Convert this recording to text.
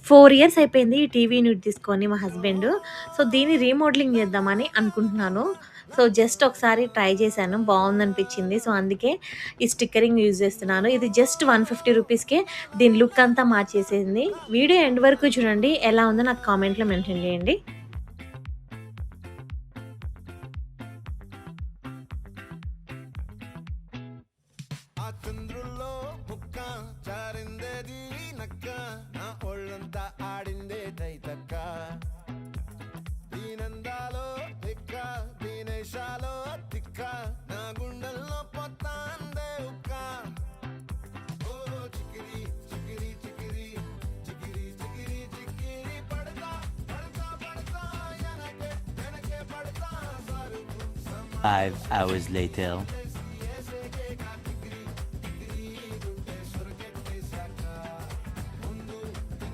4 years అయిపోయింది ఈ TV unit తీసుకొని మా హస్బెండ్. సో, దీన్ని రీమోడలింగ్ చేద్దామని అనుకుంటున్నాను. సో, జస్ట్ ఒకసారి ట్రై చేశాను. బావుందనిపించింది. సో, అందుకే ఈ స్టిక్కరింగ్ యూజ్ చేస్తున్నాను. ఇది జస్ట్ 150 రూపీస్‌కే దీని లుక్ అంతా మార్చేసింది. వీడియో ఎండ్ వరకు చూడండి. ఎలా ఉందో నాకు కామెంట్‌లో మెన్షన్ చేయండి. ఆ చంద్రుల్లో బుక్క చారిందేది నక్క నా ఒళ్ళంతా ఆడిందే తైతక్క దీనందాలో తిక్క దీనేశాలో తిక్క నా గుండెల్లో పొత్తాందే ఉక్క ఓ చికిరి చికిరి చికిరి చికిరి చికిరి చికిరి పడతా పడతా పడతా ఎనకే ఎనకే పడతా సారు 5 hours later.